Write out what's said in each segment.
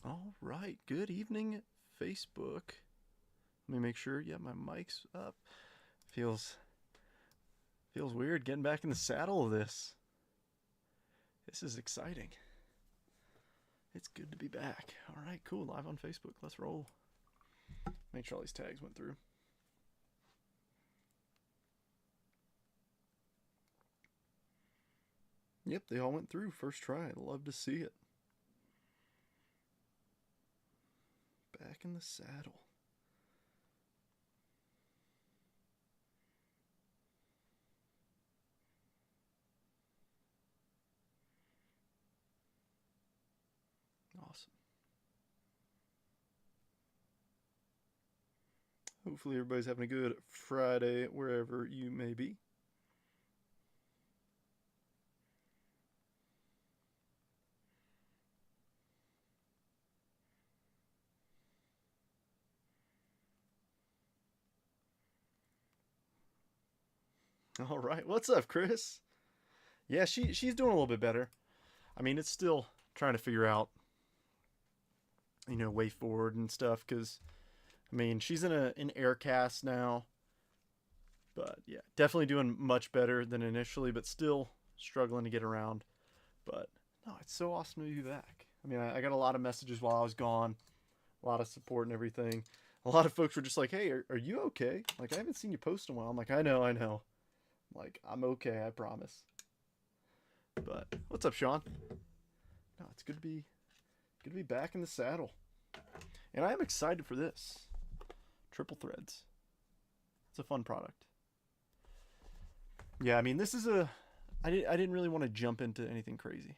All right. Good evening, Facebook. Let me make sure. Yeah, my mic's up. Feels feels weird getting back in the saddle of this. This is exciting. It's good to be back. All right, cool. Live on Facebook. Let's roll. Make sure all these tags went through. Yep, they all went through. First try. Love to see it. Back in the saddle. Awesome. Hopefully, everybody's having a good Friday wherever you may be. All right. What's up, Chris? Yeah, she's doing a little bit better. I mean, it's still trying to figure out, way forward and stuff. Because I mean, she's in an air cast now, but yeah, definitely doing much better than initially, but still struggling to get around. But no, it's so awesome to be back. I mean, I got a lot of messages while I was gone, a lot of support and everything. A lot of folks were just like, "Hey, are you okay? Like, I haven't seen you post in a while." I'm like, "I know, I know. Like, I'm okay, I promise." But what's up, Sean? No, it's good to be back in the saddle, and I am excited for this. Triple threads. It's a fun product. Yeah, I mean, this is a. I didn't really want to jump into anything crazy.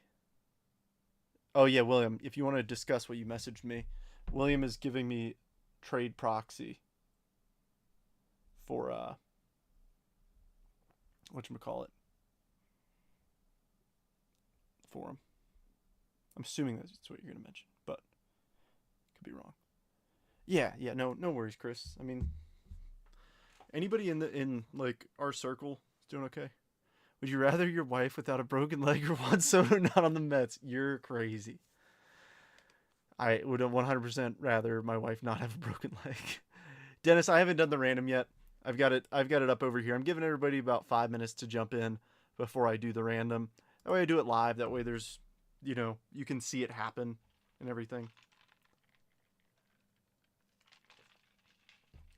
Oh yeah, William, if you want to discuss what you messaged me, William is giving me trade proxy for whatchamacallit for him. I'm assuming that's what you're gonna mention, but could be wrong. Yeah, no worries, Chris. I mean, anybody in like our circle is doing okay. Would you rather your wife without a broken leg or Juan Soto not on the Mets? You're crazy. I would have 100% rather my wife not have a broken leg. Dennis, I haven't done the random yet. I've got it up over here. I'm giving everybody about 5 minutes to jump in before I do the random. That way I do it live. That way there's, you can see it happen and everything.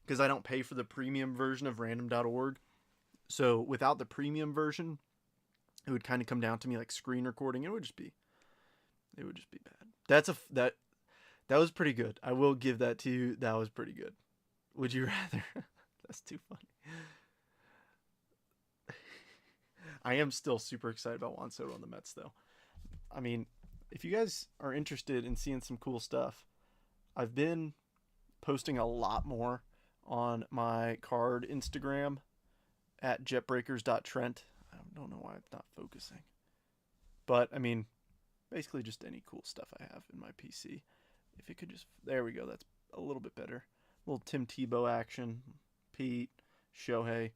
Because I don't pay for the premium version of random.org. So without the premium version, it would kind of come down to me like screen recording. It would just be bad. That was pretty good. I will give that to you. That was pretty good. Would you rather? That's too funny. I am still super excited about Juan Soto on the Mets, though. I mean, if you guys are interested in seeing some cool stuff, I've been posting a lot more on my card Instagram at jetbreakers.trent. I don't know why it's not focusing. But, I mean, basically just any cool stuff I have in my PC. If it could just. There we go. That's a little bit better. A little Tim Tebow action. Pete, Shohei.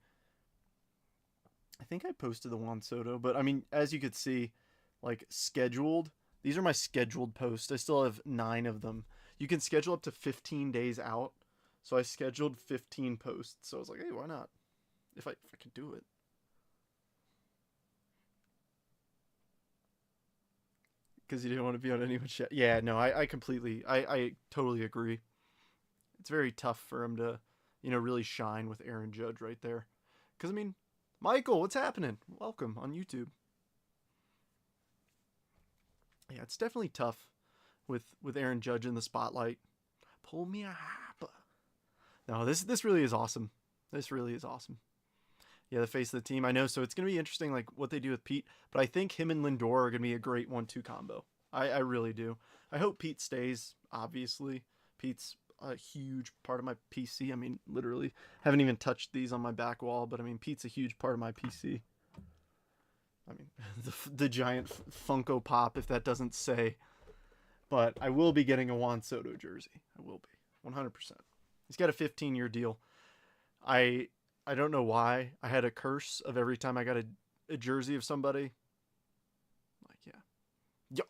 I think I posted the Juan Soto, but I mean, as you could see, like scheduled, these are my scheduled posts. I still have 9 of them. You can schedule up to 15 days out. So I scheduled 15 posts. So I was like, hey, why not? If I can do it. Because you didn't want to be on anyone's chat. Yeah, no, I totally agree. It's very tough for him to, really shine with Aaron Judge right there. Because, I mean, Michael, what's happening? Welcome on YouTube. Yeah, it's definitely tough with Aaron Judge in the spotlight. Pull me a hopper. No, this really is awesome. This really is awesome. Yeah, the face of the team. I know. So it's gonna be interesting, like what they do with Pete. But I think him and Lindor are gonna be a great 1-2 combo. I really do. I hope Pete stays. Obviously, Pete's a huge part of my PC. I mean, literally, haven't even touched these on my back wall. But I mean, Pete's a huge part of my PC. I mean, the giant Funko Pop, if that doesn't say. But I will be getting a Juan Soto jersey. I will be 100%. He's got a 15-year deal. I I don't know why I had a curse of every time I got a jersey of somebody. Like, yeah. Yo.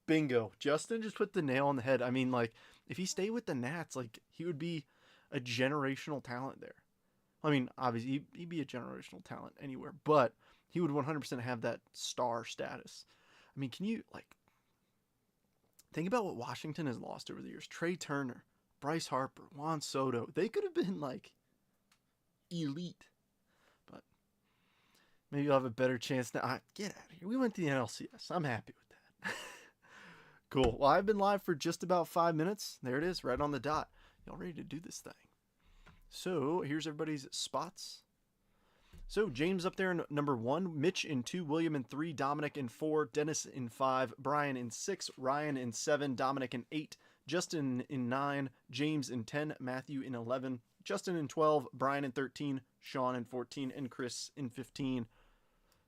Bingo. Justin just put the nail on the head. I mean, like, if he stayed with the Nats, like, he would be a generational talent there. I mean, obviously, he'd be a generational talent anywhere, but he would 100% have that star status. I mean, can you, like, think about what Washington has lost over the years? Trey Turner, Bryce Harper, Juan Soto. They could have been, like, elite. But maybe you'll have a better chance now. Get out of here. We went to the NLCS. I'm happy with that. Cool. Well, I've been live for just about 5 minutes. There it is, right on the dot. Y'all ready to do this thing? So here's everybody's spots. So James up there in number 1, Mitch in 2, William in 3, Dominic in 4, Dennis in 5, Brian in 6, Ryan in 7, Dominic in 8, Justin in 9, James in 10, Matthew in 11, Justin in 12, Brian in 13, Sean in 14, and Chris in 15.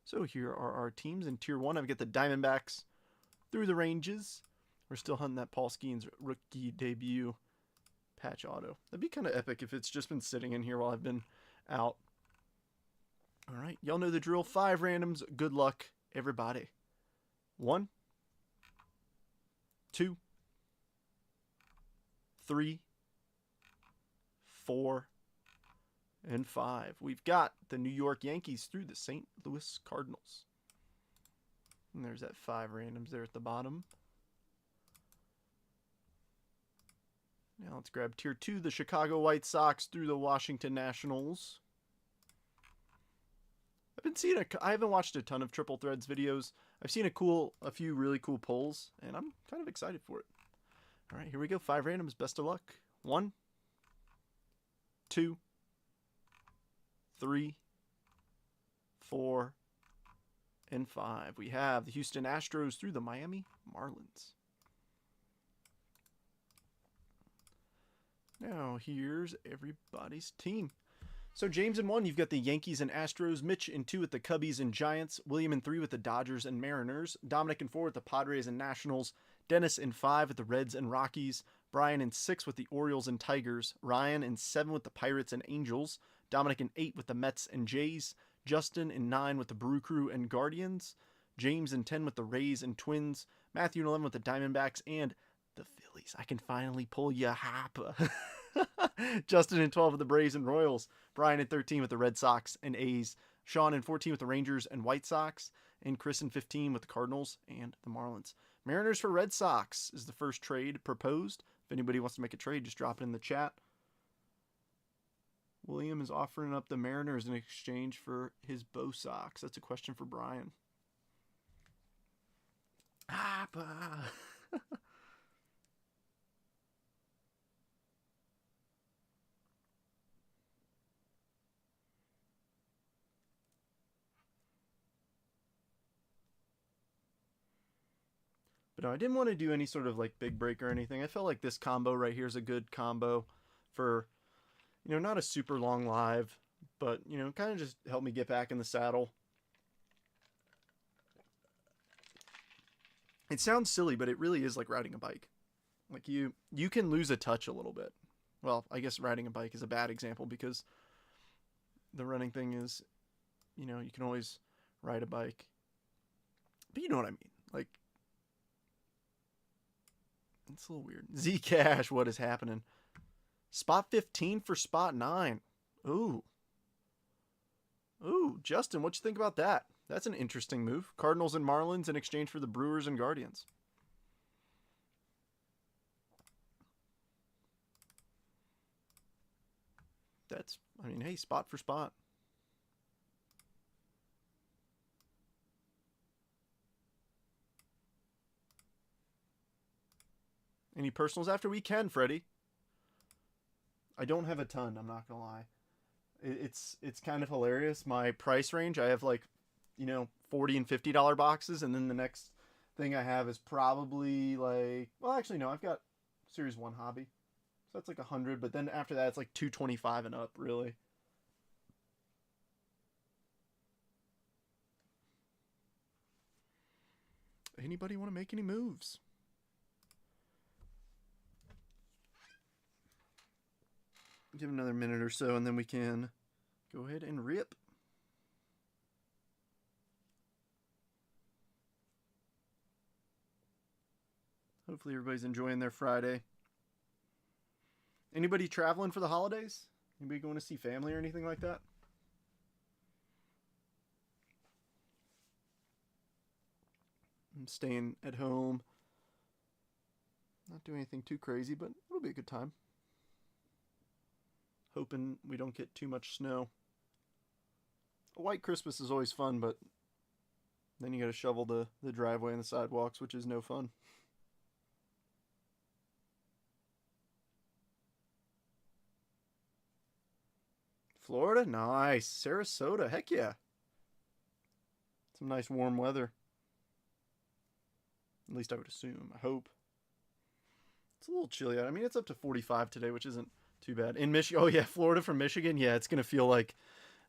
So here are our teams in Tier 1. I've got the Diamondbacks through the ranges. We're still hunting that Paul Skeens rookie debut patch auto. That'd be kind of epic if it's just been sitting in here while I've been out. All right, y'all know the drill. 5 randoms. Good luck, everybody. 1, 2, 3, 4, and 5. We've got the New York Yankees through the St. Louis Cardinals. And there's that 5 randoms there at the bottom. Now let's grab Tier 2, the Chicago White Sox through the Washington Nationals. I've been seeing I haven't watched a ton of Triple Threads videos. I've seen a few really cool polls, and I'm kind of excited for it. All right, here we go. 5 randoms. Best of luck. 1, 2, 3, 4, and 5. We have the Houston Astros through the Miami Marlins. Now, here's everybody's team. So, James in 1, you've got the Yankees and Astros. Mitch in 2 with the Cubbies and Giants. William in 3 with the Dodgers and Mariners. Dominic in 4 with the Padres and Nationals. Dennis in 5 with the Reds and Rockies. Brian in 6 with the Orioles and Tigers. Ryan in 7 with the Pirates and Angels. Dominic in 8 with the Mets and Jays. Justin in 9 with the Brew Crew and Guardians. James in 10 with the Rays and Twins. Matthew in 11 with the Diamondbacks and the Phillies. I can finally pull ya hapa. Justin in 12 with the Braves and Royals. Brian in 13 with the Red Sox and A's. Sean in 14 with the Rangers and White Sox. And Chris in 15 with the Cardinals and the Marlins. Mariners for Red Sox is the first trade proposed. If anybody wants to make a trade, just drop it in the chat. William is offering up the Mariners in exchange for his Bo Sox. That's a question for Brian. Hapa. But no, I didn't want to do any sort of like big break or anything. I felt like this combo right here is a good combo for, not a super long live, but, kind of just help me get back in the saddle. It sounds silly, but it really is like riding a bike. Like you can lose a touch a little bit. Well, I guess riding a bike is a bad example because the running thing is, you can always ride a bike. But you know what I mean. Like, it's a little weird. Zcash, what is happening? Spot 15 for spot 9. Ooh, Justin, what you think about that? That's an interesting move. Cardinals and Marlins in exchange for the Brewers and Guardians. Hey, spot for spot. Any personals after we can, Freddie? I don't have a ton, I'm not gonna lie. It's kind of hilarious. My price range, I have like, $40 and $50 boxes, and then the next thing I have is probably like, well, actually no, I've got Series 1 Hobby. So that's like 100, but then after that it's like 225 and up, really. Anybody want to make any moves? Give another minute or so, and then we can go ahead and rip. Hopefully everybody's enjoying their Friday. Anybody traveling for the holidays? Anybody going to see family or anything like that? I'm staying at home. Not doing anything too crazy, but it'll be a good time. Hoping we don't get too much snow. A white Christmas is always fun, but then you gotta shovel the driveway and the sidewalks, which is no fun. Florida? Nice. Sarasota? Heck yeah. Some nice warm weather. At least I would assume. I hope. It's a little chilly out. I mean, it's up to 45 today, which isn't too bad. In Michigan, oh yeah, Florida from Michigan. Yeah, it's going to feel like,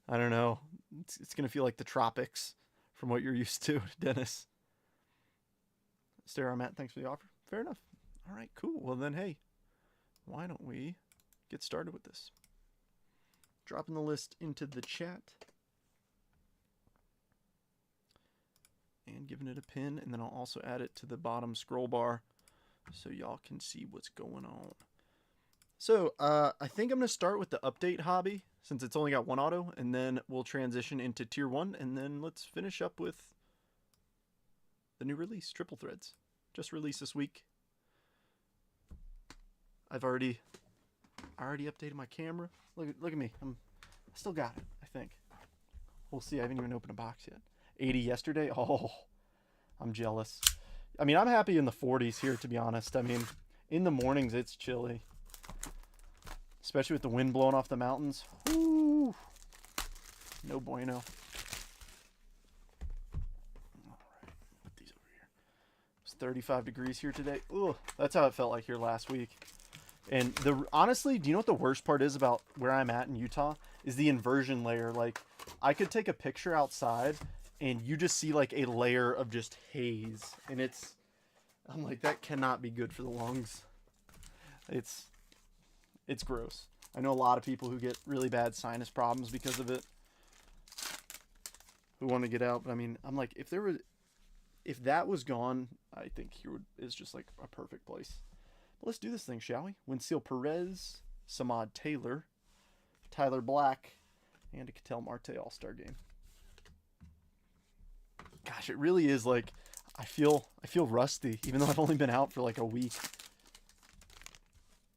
I don't know, it's going to feel like the tropics from what you're used to, Dennis. Sarah, Matt, thanks for the offer. Fair enough. All right, cool. Well then, hey, why don't we get started with this? Dropping the list into the chat. And giving it a pin, and then I'll also add it to the bottom scroll bar so y'all can see what's going on. So, I think I'm going to start with the update hobby, since it's only got one auto, and then we'll transition into Tier 1, and then let's finish up with the new release, Triple Threads. Just released this week. I already updated my camera. Look at me. I still got it, I think. We'll see. I haven't even opened a box yet. 80 yesterday. Oh, I'm jealous. I mean, I'm happy in the 40s here, to be honest. I mean, in the mornings, it's chilly. Especially with the wind blowing off the mountains. Woo! No bueno. All right, put these over here. It's 35 degrees here today. Ugh, that's how it felt like here last week. And honestly, do you know what the worst part is about where I'm at in Utah? Is the inversion layer. Like, I could take a picture outside and you just see like a layer of just haze. And I'm like, that cannot be good for the lungs. It's gross. I know a lot of people who get really bad sinus problems because of it, who want to get out. But I mean, I'm like, if that was gone, I think here is just like a perfect place. But let's do this thing, shall we? Winseal Perez, Samad Taylor, Tyler Black, and a Ketel Marte All-Star game. Gosh, it really is like, I feel rusty, even though I've only been out for like a week.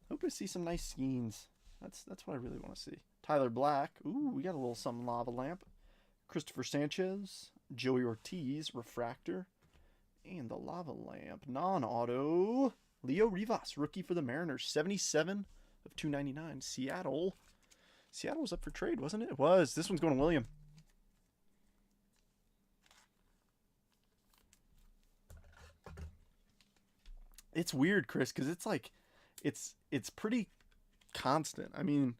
Hope to see some nice skeins. That's what I really want to see. Tyler Black. Ooh, we got a little something lava lamp. Christopher Sanchez, Joey Ortiz, Refractor, and the lava lamp. Non-auto. Leo Rivas, rookie for the Mariners. 77 of 299. Seattle. Seattle was up for trade, wasn't it? It was. This one's going to William. It's weird, Chris, because it's like, it's pretty constant. I mean,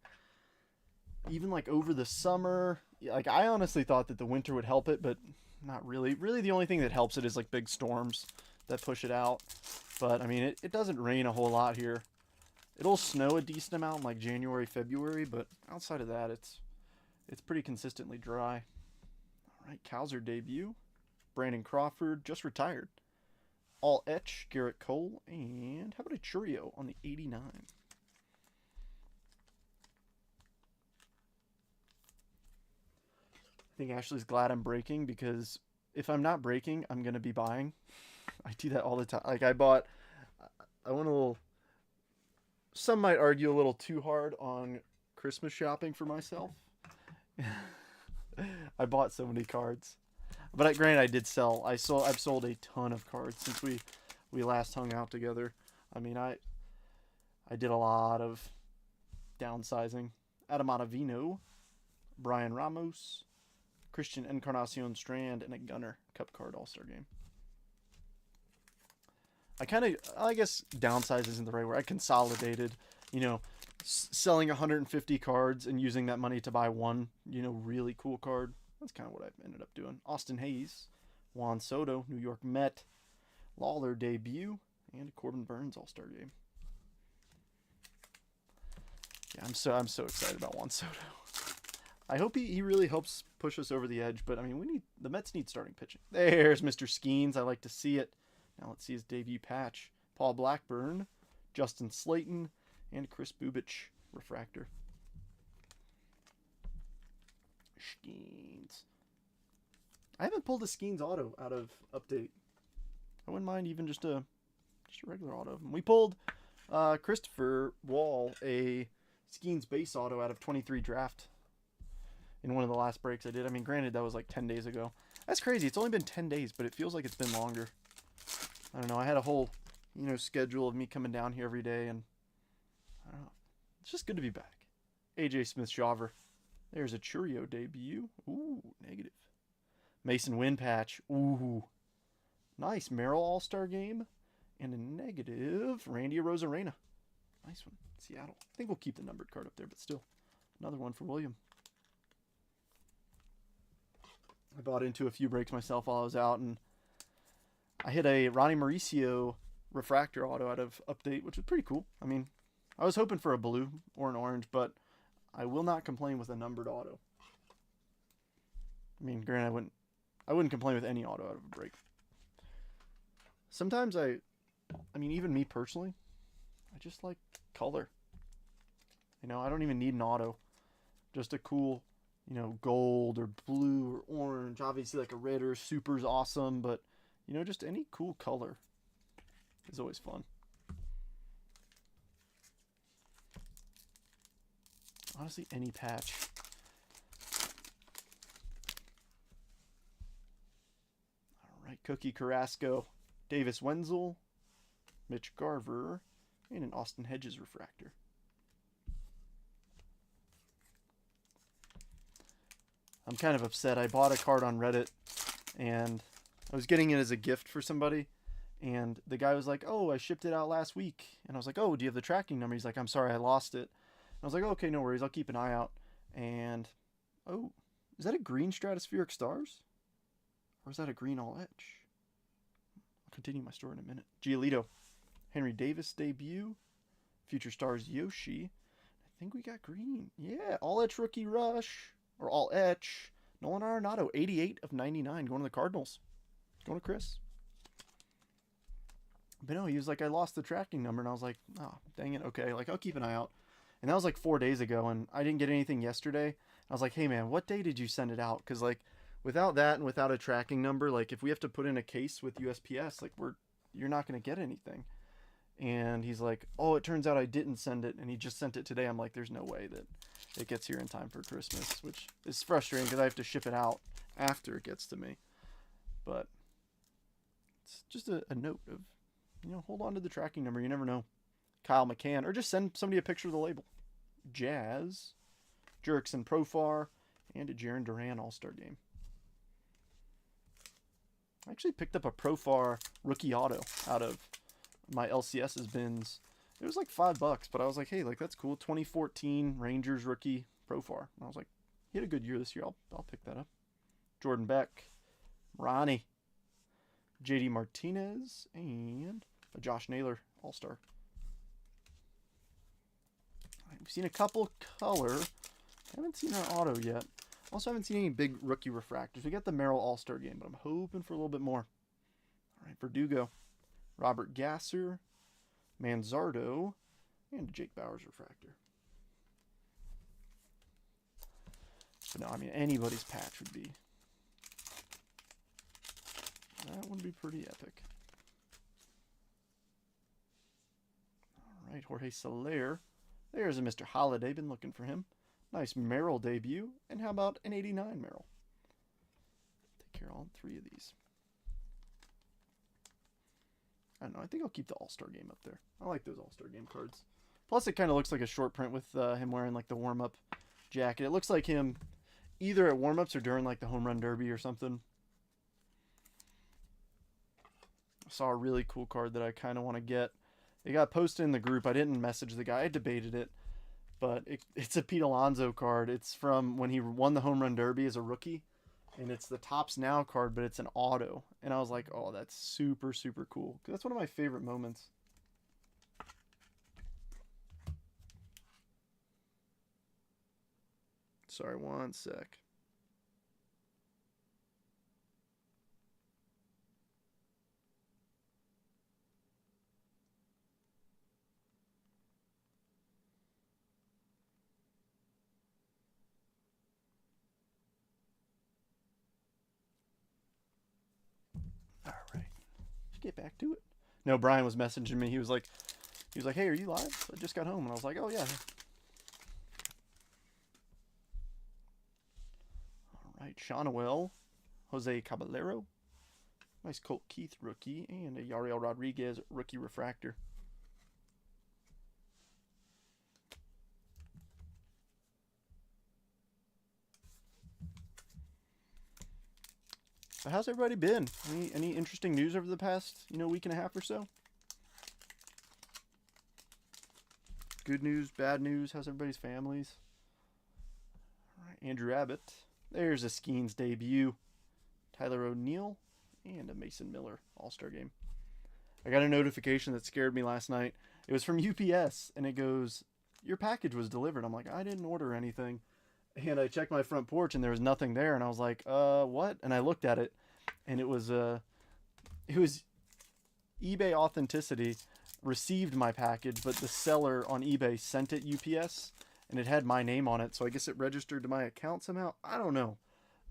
even like over the summer, like I honestly thought that the winter would help it, but not really. Really, the only thing that helps it is like big storms that push it out. But I mean, it doesn't rain a whole lot here. It'll snow a decent amount in like January, February, but outside of that, it's pretty consistently dry. All right, Cowser debut. Brandon Crawford just retired. All etch, Garrett Cole, and how about a Churio on the 89? I think Ashley's glad I'm breaking because if I'm not breaking, I'm going to be buying. I do that all the time. Like I went a little, some might argue a little too hard on Christmas shopping for myself. I bought so many cards. But granted, I did sell. I've sold a ton of cards since we last hung out together. I mean, I did a lot of downsizing. Adam Ottavino, Brian Ramos, Christian Encarnacion Strand, and a Gunner Cup Card All-Star game. I guess downsize isn't the right word. I consolidated, selling 150 cards and using that money to buy one, really cool card. That's kind of what I ended up doing. Austin Hayes, Juan Soto, New York Met, Lawler debut, and Corbin Burns All-Star game. Yeah, I'm so excited about Juan Soto. I hope he really helps push us over the edge, but I mean, the Mets need starting pitching. There's Mr. Skeens. I like to see it. Now let's see his debut patch. Paul Blackburn, Justin Slayton, and Chris Bubich refractor. Skeens. I haven't pulled a Skeens auto out of Update. I wouldn't mind even just a regular auto. We pulled Christopher Wall, a Skeens base auto out of 23 draft in one of the last breaks I did. I mean, granted, that was like 10 days ago. That's crazy. It's only been 10 days, but it feels like it's been longer. I don't know. I had a whole, schedule of me coming down here every day, and I don't know. It's just good to be back. AJ Smith-Shawver. There's a Churio debut. Ooh, negative. Mason Win patch. Ooh. Nice. Merrill All-Star game. And a negative. Randy Arozarena. Nice one. Seattle. I think we'll keep the numbered card up there, but still. Another one for William. I bought into a few breaks myself while I was out, and I hit a Ronnie Mauricio refractor auto out of Update, which was pretty cool. I mean, I was hoping for a blue or an orange, but I will not complain with a numbered auto. I mean, granted, I wouldn't complain with any auto out of a break. Sometimes I mean, even me personally, I just like color. I don't even need an auto. Just a cool, gold or blue or orange. Obviously, like a red or super is awesome, but, just any cool color is always fun. Honestly, any patch. All right, Cookie Carrasco, Davis Wenzel, Mitch Garver, and an Austin Hedges refractor. I'm kind of upset. I bought a card on Reddit, and I was getting it as a gift for somebody, and the guy was like, "Oh, I shipped it out last week." And I was like, "Oh, do you have the tracking number?" He's like, "I'm sorry, I lost it." And I was like, "Okay, no worries. I'll keep an eye out." And, oh, is that a green Stratospheric Stars? Or is that a green All Etch? I'll continue my story in a minute. Giolito, Henry Davis debut, Future Stars Yoshi. I think we got green. Yeah, All Etch Rookie Rush, or All Etch. Nolan Arenado, 88 of 99, going to the Cardinals. Going to Chris. But no, he was like, "I lost the tracking number," and I was like, "Oh, dang it, okay, like, I'll keep an eye out." And that was like 4 days ago, and I didn't get anything yesterday. I was like, "Hey man, what day did you send it out?" Because like, without that and without a tracking number, like if we have to put in a case with USPS, like you're not going to get anything. And he's like, "Oh, it turns out I didn't send it," and he just sent it today. I'm like, there's no way that it gets here in time for Christmas, which is frustrating because I have to ship it out after it gets to me. But it's just a note of, hold on to the tracking number. You never know. Kyle McCann, or just send somebody a picture of the label. Jazz, Jurickson Profar, and a Jarren Duran All-Star game. I actually picked up a Profar rookie auto out of my LCS's bins. It was like $5, but I was like, hey, like that's cool. 2014 Rangers rookie Profar. And I was like, he had a good year this year. I'll pick that up. Jordan Beck, Ronnie, JD Martinez, and a Josh Naylor All-Star. We've seen a couple color. Haven't seen our auto yet. Also haven't seen any big rookie refractors. We got the Merrill All-Star game, but I'm hoping for a little bit more. All right, Verdugo, Robert Gasser, Manzardo, and a Jake Bowers refractor. But no, I mean, anybody's patch would be... That would be pretty epic. All right, Jorge Soler. There's a Mr. Holiday. Been looking for him. Nice Merrill debut. And how about an 89 Merrill? Take care of all three of these. I don't know. I think I'll keep the All-Star game up there. I like those All-Star game cards. Plus, it kind of looks like a short print with him wearing like the warm-up jacket. It looks like him either at warm-ups or during like the home run derby or something. I saw a really cool card that I kind of want to get. It got posted in the group. I didn't message the guy. I debated it. But it's a Pete Alonso card. It's from when he won the home run derby as a rookie. And it's the Topps Now card, but it's an auto. And I was like, oh, that's super, super cool. 'Cause that's one of my favorite moments. Sorry, one sec. get back to it. No, Brian was messaging me. He was like, hey, are you live? I just got home. And I was like, oh, yeah. All right, Shawnuel, Jose Caballero. Nice Colt Keith rookie. And a Yariel Rodriguez rookie refractor. So how's everybody been? Any interesting news over the past, week and a half or so? Good news, bad news. How's everybody's families? All right, Andrew Abbott. There's a Skeens debut. Tyler O'Neill and a Mason Miller All-Star game. I got a notification that scared me last night. It was from UPS, and it goes, your package was delivered. I'm like, I didn't order anything. And I checked my front porch, and there was nothing there. And I was like, what? And I looked at it, and it was eBay Authenticity received my package, but the seller on eBay sent it UPS, and it had my name on it. So I guess it registered to my account somehow. I don't know.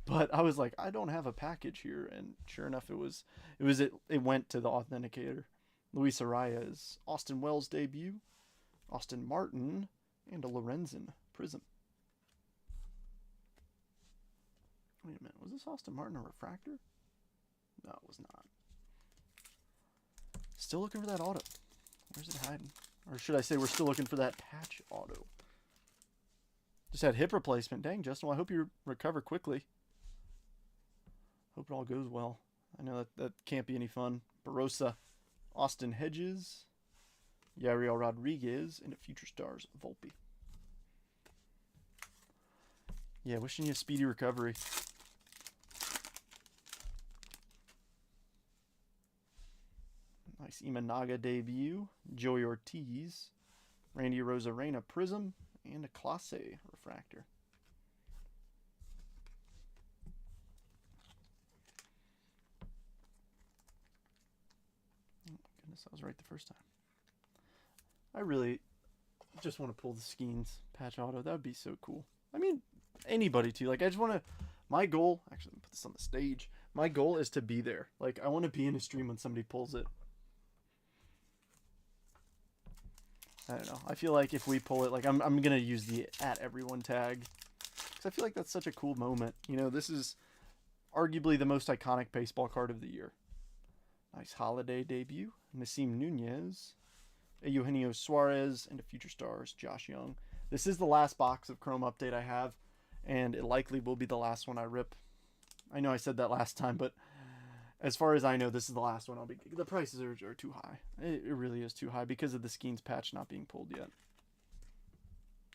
But I was like, I don't have a package here. And sure enough, it went to the authenticator. Luis Arias, Austin Wells debut, Austin Martin, and a Lorenzen Prism. Wait a minute, was this Austin Martin a refractor? No, it was not. Still looking for that auto. Where's it hiding? Or should I say we're still looking for that patch auto? Just had hip replacement. Dang, Justin, well, I hope you recover quickly. Hope it all goes well. I know that can't be any fun. Barossa, Austin Hedges, Yariel Rodriguez, and a Future Stars Volpe. Yeah, wishing you a speedy recovery. Nice Imanaga debut. Joey Ortiz. Randy Rosarena Prism. And a Clase refractor. Oh my goodness, I was right the first time. I really just want to pull the Skeens patch auto. That would be so cool. I mean, anybody too. Like, I just want to, my goal, actually, let me put this on the stage. My goal is to be there. Like, I want to be in a stream when somebody pulls it. I don't know. I feel like if we pull it, like, I'm going to use the @everyone tag. Because I feel like that's such a cool moment. This is arguably the most iconic baseball card of the year. Nice holiday debut. Nasim Nunez. A Eugenio Suarez. And a Future Stars, Josh Young. This is the last box of Chrome Update I have. And it likely will be the last one I rip. I know I said that last time, but as far as I know, this is the last one I'll be... The prices are too high. It really is too high because of the Skeens patch not being pulled yet.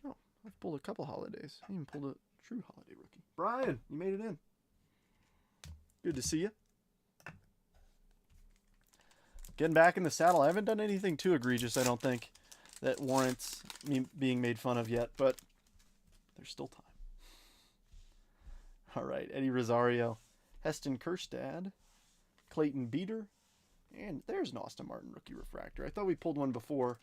Oh, I've pulled a couple holidays. I even pulled a true holiday rookie. Brian, you made it in. Good to see you. Getting back in the saddle. I haven't done anything too egregious, I don't think, that warrants me being made fun of yet, but there's still time. All right, Eddie Rosario, Heston Kjerstad, Clayton Beeter, and there's an Austin Martin rookie refractor. I thought we pulled one before,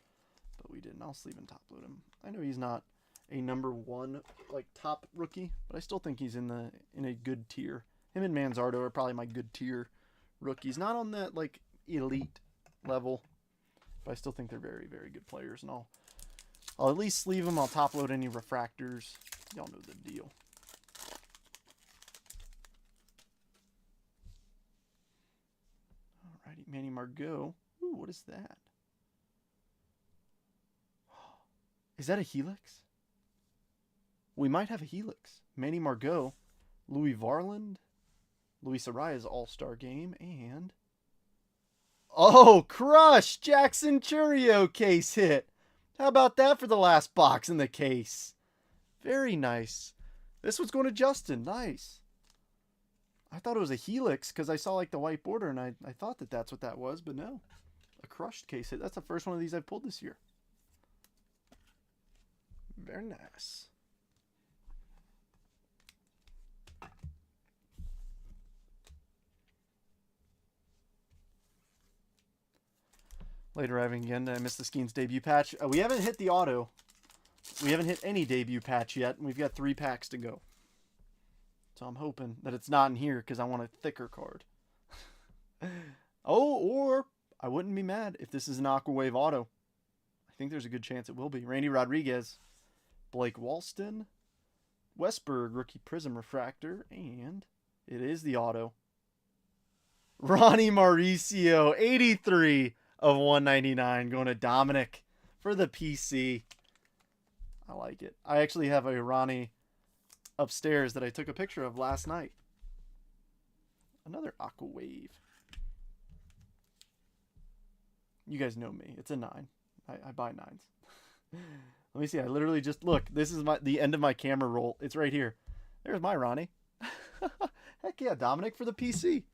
but we didn't. I'll sleeve and top load him. I know he's not a #1 like top rookie, but I still think he's in a good tier. Him and Manzardo are probably my good tier rookies. Not on that like elite level, but I still think they're very, very good players. And I'll at least sleeve them. I'll top load any refractors. Y'all know the deal. Alrighty, Manny Margot. Ooh, what is that? Is that a Helix? We might have a Helix. Manny Margot, Louis Varland, Luis Arias All-Star Game, and... Oh, crush! Jackson Churio case hit. How about that for the last box in the case? Very nice. This one's going to Justin. Nice. I thought it was a Helix because I saw like the white border and I thought that's what that was, but no. A crushed case hit. That's the first one of these I've pulled this year. Very nice. Late arriving again. I missed the Skeens debut patch. We haven't hit the auto. We haven't hit any debut patch yet. And we've got 3 packs to go. So I'm hoping that it's not in here because I want a thicker card. Oh, or I wouldn't be mad if this is an Aquawave auto. I think there's a good chance it will be. Randy Rodriguez, Blake Walston, Westberg rookie Prism Refractor, and it is the auto. Ronnie Mauricio, 83 of 199, going to Dominic for the PC. I like it. I actually have a Ronnie upstairs that I took a picture of last night. Another Aquawave. You guys know me. It's a 9. I buy 9s. Let me see. I literally just look. This is the end of my camera roll. It's right here. There's my Ronnie. Heck yeah, Dominic for the PC.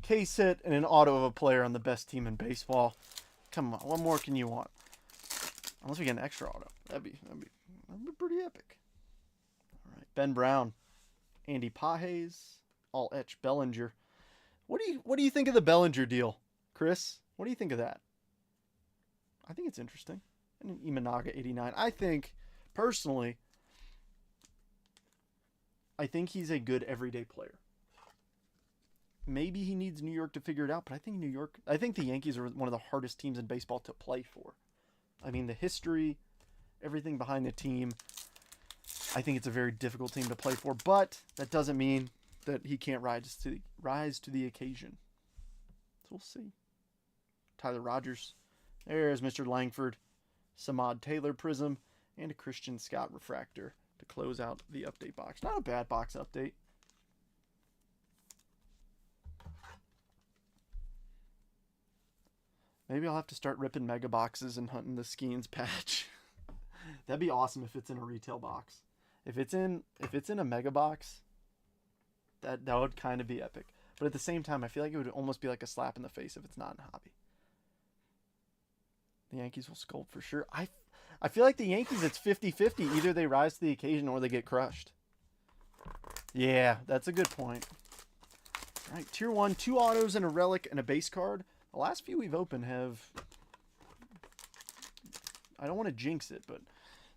Case hit and an auto of a player on the best team in baseball. Come on, what more can you want? Unless we get an extra auto, that'd be pretty epic. All right, Ben Brown, Andy Pages, all etch Bellinger. What do you think of the Bellinger deal, Chris? What do you think of that? I think it's interesting. And an Imanaga 89. I think personally, I think he's a good everyday player. Maybe he needs New York to figure it out, but I think the Yankees are one of the hardest teams in baseball to play for. I mean, the history, everything behind the team, I think it's a very difficult team to play for, but that doesn't mean that he can't rise to the occasion. So we'll see. Tyler Rogers. There's Mr. Langford, Samad Taylor Prism, and a Christian Scott Refractor to close out the update box. Not a bad box update. Maybe I'll have to start ripping mega boxes and hunting the Skeens patch. That'd be awesome if it's in a retail box. If it's in a mega box, that would kind of be epic. But at the same time, I feel like it would almost be like a slap in the face if it's not in hobby. The Yankees will scold for sure. I feel like the Yankees, it's 50-50. Either they rise to the occasion or they get crushed. Yeah, that's a good point. All right, Tier 1, 2 autos and a relic and a base card. The last few we've opened have, I don't want to jinx it, but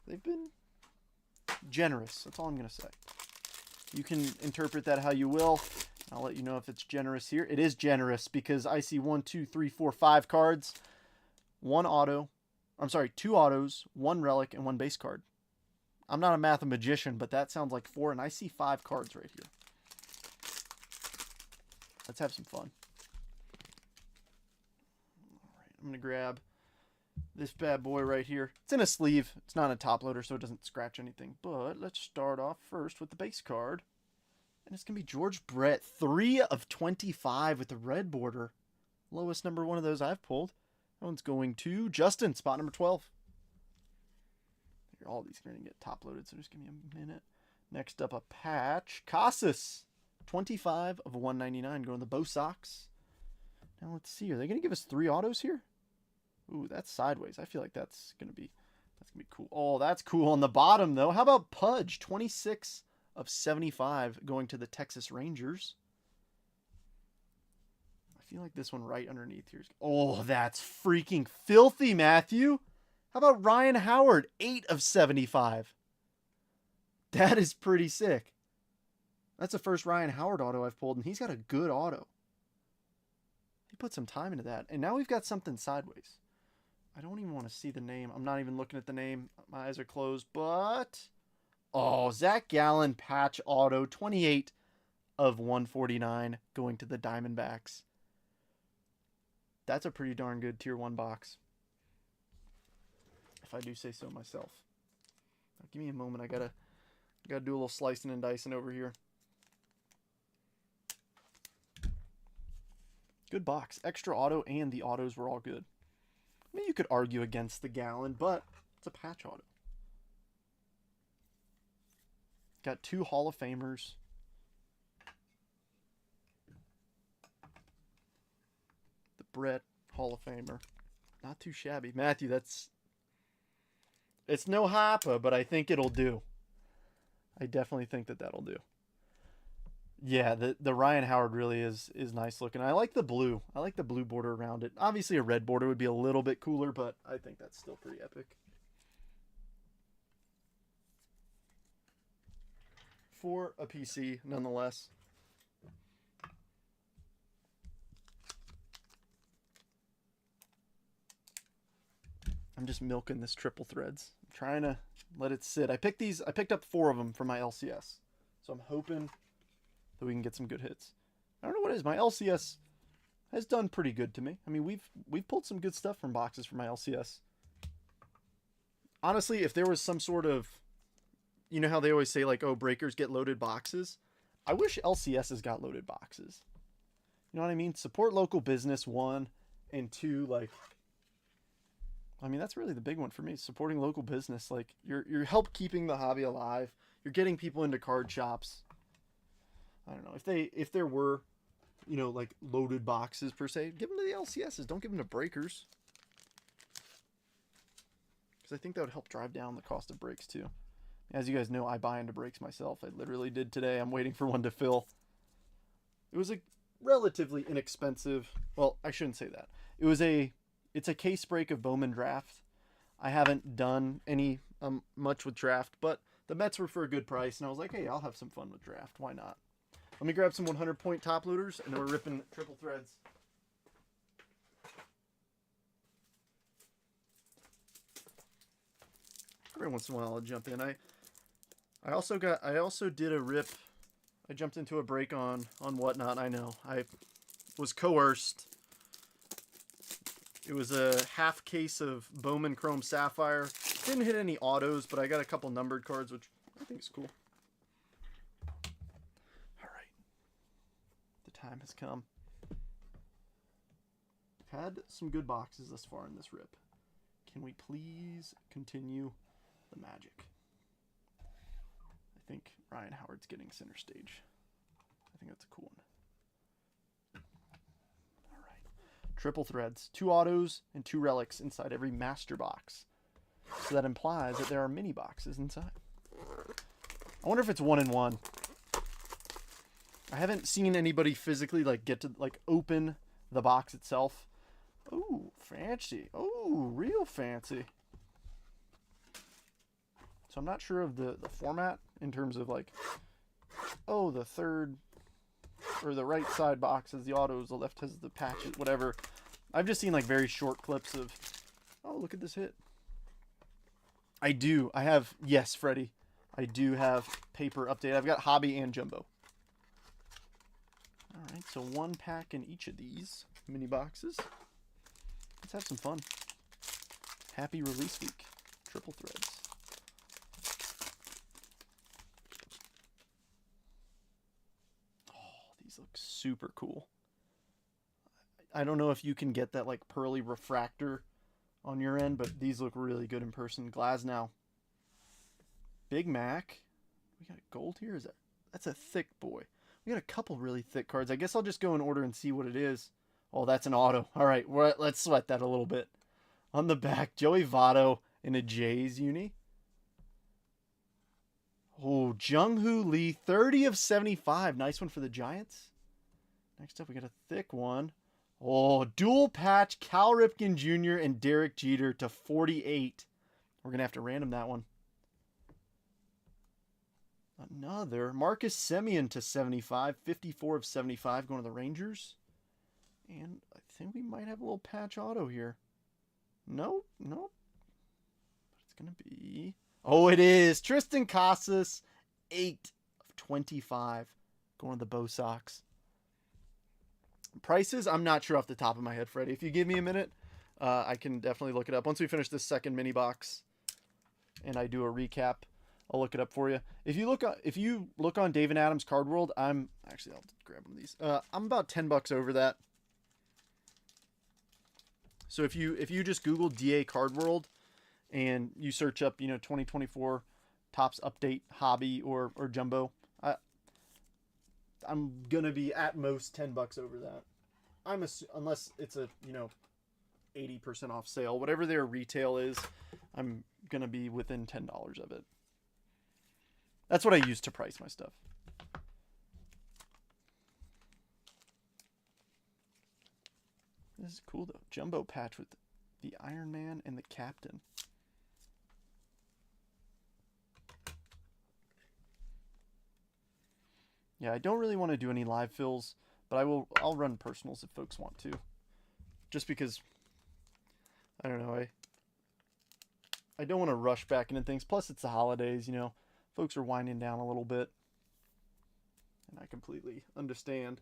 they've been generous. That's all I'm going to say. You can interpret that how you will. I'll let you know if it's generous here. It is generous because I see 1, 2, 3, 4, 5 cards. 2 autos, 1 relic, and 1 base card. I'm not a mathematician, but that sounds like 4, and I see 5 cards right here. Let's have some fun. I'm going to grab this bad boy right here. It's in a sleeve. It's not a top loader, so it doesn't scratch anything. But let's start off first with the base card. And it's going to be George Brett. 3 of 25 with the red border. Lowest number one of those I've pulled. That one's going to Justin, spot number 12. All these are going to get top loaded, so just give me a minute. Next up, a patch. Casas. 25 of 199 going to the Bo Sox. Now let's see. Are they going to give us 3 autos here? Ooh, that's sideways. I feel like that's gonna be cool. Oh, that's cool on the bottom though. How about Pudge? 26 of 75 going to the Texas Rangers. I feel like this one right underneath here. Oh, that's freaking filthy, Matthew. How about Ryan Howard? 8 of 75. That is pretty sick. That's the first Ryan Howard auto I've pulled, and he's got a good auto. He put some time into that. And now we've got something sideways. I don't even want to see the name. I'm not even looking at the name. My eyes are closed. But, oh, Zach Gallen patch auto. 28 of 149 going to the Diamondbacks. That's a pretty darn good Tier 1 box, if I do say so myself. Now, give me a moment. I gotta do a little slicing and dicing over here. Good box. Extra auto and the autos were all good. I mean, you could argue against the Gallen, but it's a patch auto. Got 2 Hall of Famers. The Brett Hall of Famer. Not too shabby. Matthew, it's no Hoppa, but I think it'll do. I definitely think that'll do. Yeah, the Ryan Howard really is nice looking. I like the blue. I like the blue border around it. Obviously, a red border would be a little bit cooler, but I think that's still pretty epic. for a PC, nonetheless. I'm just milking this triple threads. I'm trying to let it sit. I picked up 4 of them for my LCS. So I'm hoping that we can get some good hits. I don't know what it is. My LCS has done pretty good to me. I mean, we've pulled some good stuff from boxes for my LCS. Honestly, if there was some sort of, you know how they always say like, oh, breakers get loaded boxes? I wish LCSs got loaded boxes. You know what I mean? Support local business, 1, and 2, like, I mean, that's really the big one for me. Supporting local business. Like, you're help keeping the hobby alive. You're getting people into card shops. I don't know. If there were, you know, like loaded boxes per se, give them to the LCSs. Don't give them to breakers. Because I think that would help drive down the cost of breaks too. As you guys know, I buy into breaks myself. I literally did today. I'm waiting for one to fill. It was a relatively inexpensive. Well, I shouldn't say that. It's a case break of Bowman Draft. I haven't done any much with Draft, but the Mets were for a good price, and I was like, hey, I'll have some fun with Draft. Why not? Let me grab some 100-point top loaders, and then we're ripping triple threads. Every once in a while, I'll jump in. I also did a rip. I jumped into a break on Whatnot. I know. I was coerced. It was a half case of Bowman Chrome Sapphire. Didn't hit any autos, but I got a couple numbered cards, which I think is cool. All right. The time has come. We've had some good boxes thus far in this rip. Can we please continue the magic? I think Ryan Howard's getting center stage. I think that's a cool one. Triple threads, 2 autos and 2 relics inside every master box. So that implies that there are mini boxes inside. I wonder if it's 1 and 1. I haven't seen anybody physically like get to like open the box itself. Ooh, fancy. Ooh, real fancy. So I'm not sure of the format in terms of like, oh, the third or the right side box has the autos, the left has the patches, whatever. I've just seen like very short clips of, oh, look at this hit. I have, yes, Freddie. I do have paper update. I've got hobby and jumbo. All right, so 1 pack in each of these mini boxes. Let's have some fun. Happy release week. Triple threads. These look super cool. I don't know if you can get that like pearly refractor on your end, but these look really good in person. Glasnow. Big Mac. We got a gold here. That's a thick boy. We got a couple really thick cards. I guess I'll just go in order and see what it is. Oh, that's an auto. All right, let's sweat that a little bit. On the back, Joey Votto in a Jays uni. Oh, Jung-Hoo Lee, 30 of 75. Nice one for the Giants. Next up, we got a thick one. Oh, dual patch, Cal Ripken Jr. and Derek Jeter to 48. We're going to have to random that one. Another Marcus Semien to 75. 54 of 75 going to the Rangers. And I think we might have a little patch auto here. Nope. But it's going to be... Oh, it is. Tristan Casas, 8 of 25. Going to the Bo Sox. Prices, I'm not sure off the top of my head, Freddie. If you give me a minute, I can definitely look it up. Once we finish this second mini box and I do a recap, I'll look it up for you. If you look on David Adams Card World, I'll grab one of these. I'm about $10 over that. So if you just Google DA Card World and you search up, 2024 Topps Update Hobby or Jumbo, I'm gonna be at most $10 over that. Unless it's a 80% off sale, whatever their retail is, I'm gonna be within $10 of it. That's what I use to price my stuff. This is cool though. Jumbo patch with the Iron Man and the Captain. Yeah, I don't really want to do any live fills, but I'll run personals if folks want to. Just because I don't know, I don't want to rush back into things. Plus it's the holidays, you know. Folks are winding down a little bit. And I completely understand.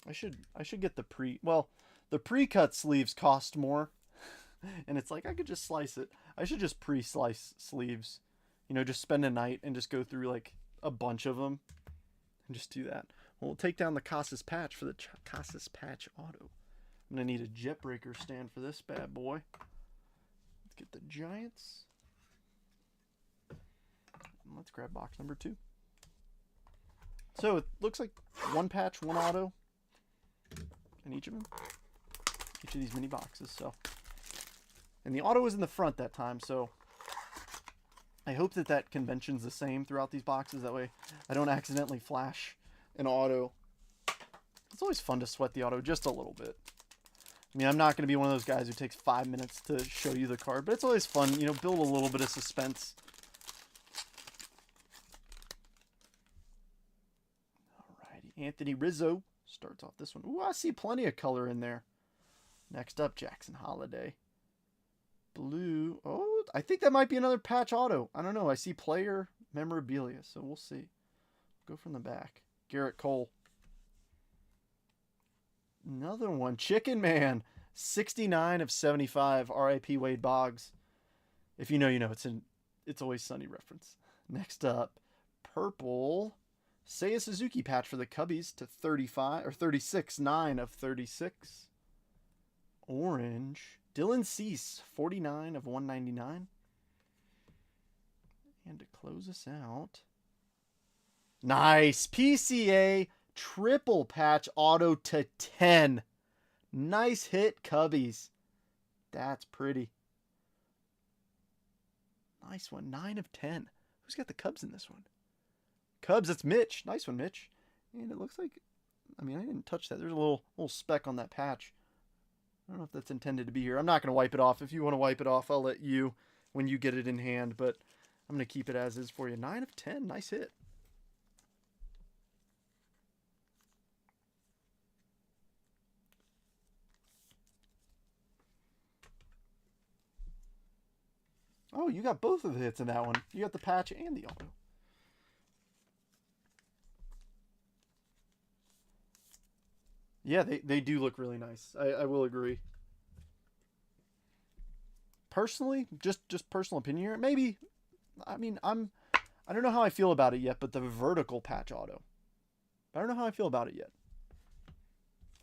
I should get the pre-cut sleeves cost more. And it's like I could just slice it. I should just pre-slice sleeves. You know, just spend a night and just go through like a bunch of them and just do that. We'll take down the Casas patch for the Casas patch auto. I'm gonna need a jet breaker stand for this bad boy. Let's get the Giants. And let's grab box number 2. So it looks like one patch, one auto in each of them. Each of these mini boxes. So, and the auto was in the front that time, so I hope that convention's the same throughout these boxes. That way I don't accidentally flash an auto. It's always fun to sweat the auto just a little bit. I mean, I'm not going to be one of those guys who takes 5 minutes to show you the card, but it's always fun, you know, build a little bit of suspense. Alrighty, Anthony Rizzo starts off this one. Ooh, I see plenty of color in there. Next up, Jackson Holiday. Blue. Oh, I think that might be another patch auto. I don't know. I see player memorabilia, so we'll see. Go from the back. Garrett Cole. Another one. Chicken Man. 69 of 75. R.I.P. Wade Boggs. If you know, you know. It's Always Sunny reference. Next up, purple. Seiya Suzuki patch for the Cubbies to 35 or 36. 9 of 36. Orange. Dylan Cease. 49 of 199. And to close us out. Nice. PCA triple patch auto to 10. Nice hit, Cubbies. That's pretty. Nice one. 9 of 10. Who's got the Cubs in this one? Cubs, that's Mitch. Nice one, Mitch. And it looks like, I mean, I didn't touch that. There's a little speck on that patch. I don't know if that's intended to be here. I'm not going to wipe it off. If you want to wipe it off, I'll let you when you get it in hand. But I'm going to keep it as is for you. 9 of 10. Nice hit. Oh, you got both of the hits in that one. You got the patch and the auto. Yeah, they do look really nice. I will agree. Personally, just personal opinion here, maybe, I mean, I don't know how I feel about it yet, but the vertical patch auto. I don't know how I feel about it yet.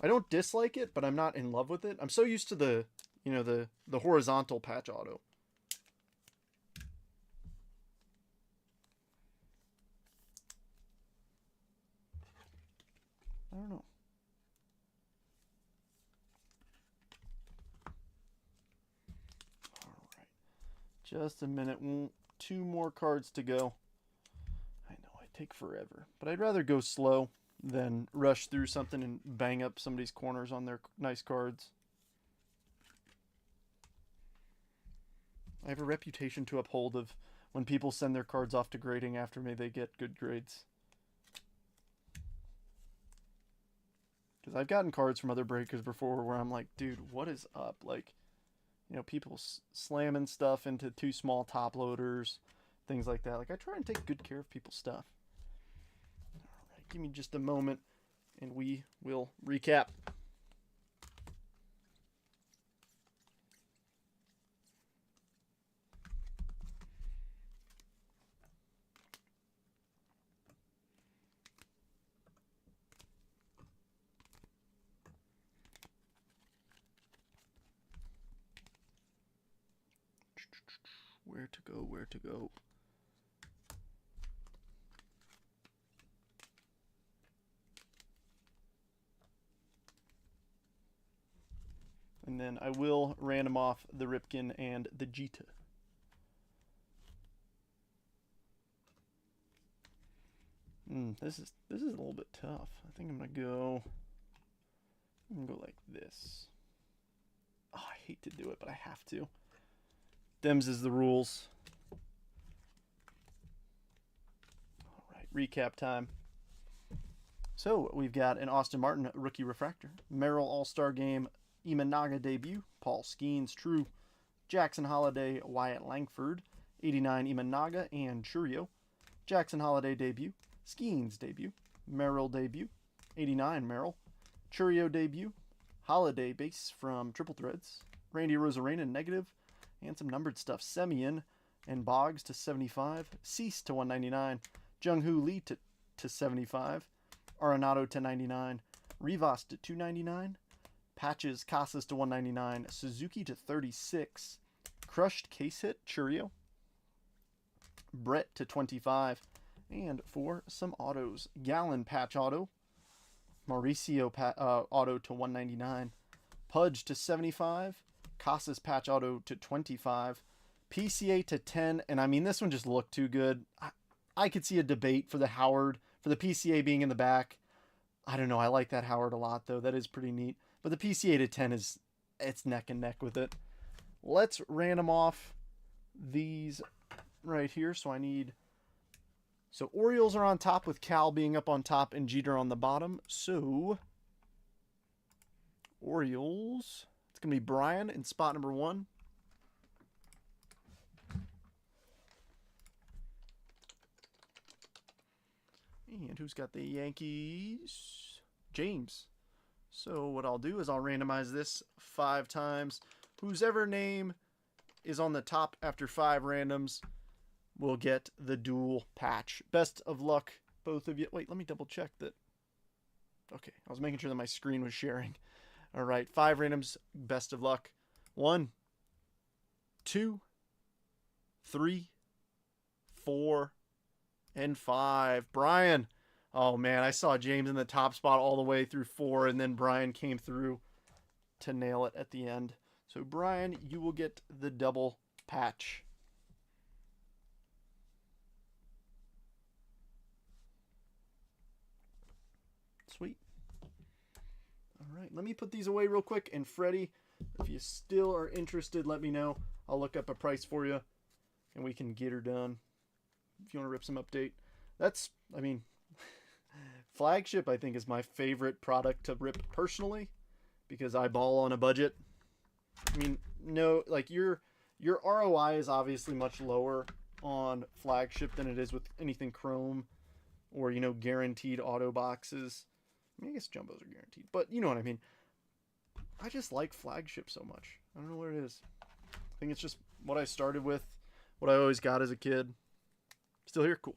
I don't dislike it, but I'm not in love with it. I'm so used to the, you know, the horizontal patch auto. I don't know. All right. Just a minute. 2 more cards to go. I know I take forever, but I'd rather go slow than rush through something and bang up somebody's corners on their nice cards. I have a reputation to uphold of when people send their cards off to grading after me, they get good grades. Because I've gotten cards from other breakers before where I'm like, dude, what is up? Like, you know, people slamming stuff into too small top loaders, things like that. Like, I try and take good care of people's stuff. All right, give me just a moment and we will recap. Where to go, where to go. And then I will random off the Ripken and the Jita. This is a little bit tough. I think I'm gonna go like this. hate to do it, but I have to. Dems is the rules. All right, recap time. So we've got an Austin Martin rookie refractor, Merrill All-Star Game Imanaga debut, Paul Skeens true, Jackson Holiday Wyatt Langford, 89 Imanaga and Churio, Jackson Holiday debut, Skeens debut, Merrill debut, 89 Merrill, Churio debut, Holiday base from Triple Threads, Randy Arozarena negative, and some numbered stuff, Semien and Boggs to 75, Cease to 199, Jung-Hoo Lee to 75, Arenado to 99, Rivas to 299, Patches Casas to 199, Suzuki to 36, Crushed Case Hit Churio, Brett to 25, and for some autos, Gallon Patch Auto, Mauricio Auto to 199, Pudge to 75, Casas Patch Auto to 25, PCA to 10, and I mean this one just looked too good. I could see a debate for the Howard, for the PCA being in the back. I don't know, I like that Howard a lot though, that is pretty neat. But the PCA to 10 it's neck and neck with it. Let's random off these right here. So Orioles are on top with Cal being up on top and Jeter on the bottom. So Orioles, it's going to be Brian in spot number 1. And who's got the Yankees? James. So what I'll do is I'll randomize this 5 times. Whosever name is on the top after 5 randoms will get the dual patch. Best of luck, both of you. Wait, let me double check that. Okay, I was making sure that my screen was sharing. All right, 5 randoms. Best of luck. 1, 2, 3, 4, and 5. Brian. Oh, man, I saw James in the top spot all the way through 4, and then Brian came through to nail it at the end. So, Brian, you will get the double patch. Sweet. All right, let me put these away real quick. And, Freddie, if you still are interested, let me know. I'll look up a price for you, and we can get her done. If you want to rip some update. Flagship, I think, is my favorite product to rip personally because I ball on a budget. I mean, no, like your ROI is obviously much lower on Flagship than it is with anything Chrome or, guaranteed auto boxes. I mean, I guess Jumbos are guaranteed, but you know what I mean. I just like Flagship so much. I don't know what it is. I think it's just what I started with, what I always got as a kid. Still here? Cool.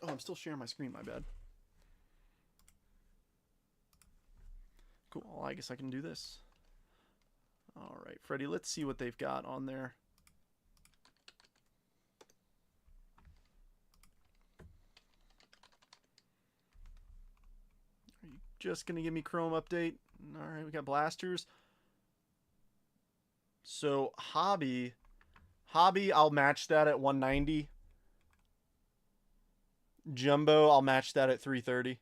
Oh, I'm still sharing my screen, my bad. Cool, well, I guess I can do this. All right, Freddie, let's see what they've got on there. Are you just going to give me Chrome update? All right, we got blasters. So, Hobby, I'll match that at 190. Jumbo, I'll match that at 330.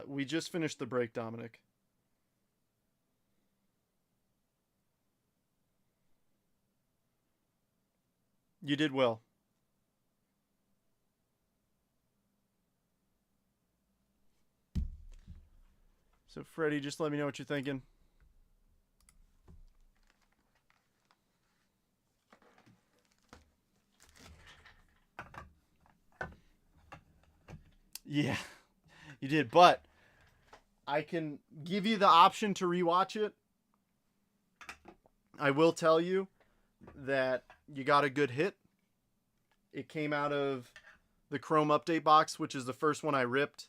We just finished the break, Dominic. You did well. So, Freddie, just let me know what you're thinking. Yeah, you did. But I can give you the option to rewatch it. I will tell you that you got a good hit. It came out of the Chrome update box, which is the first one I ripped.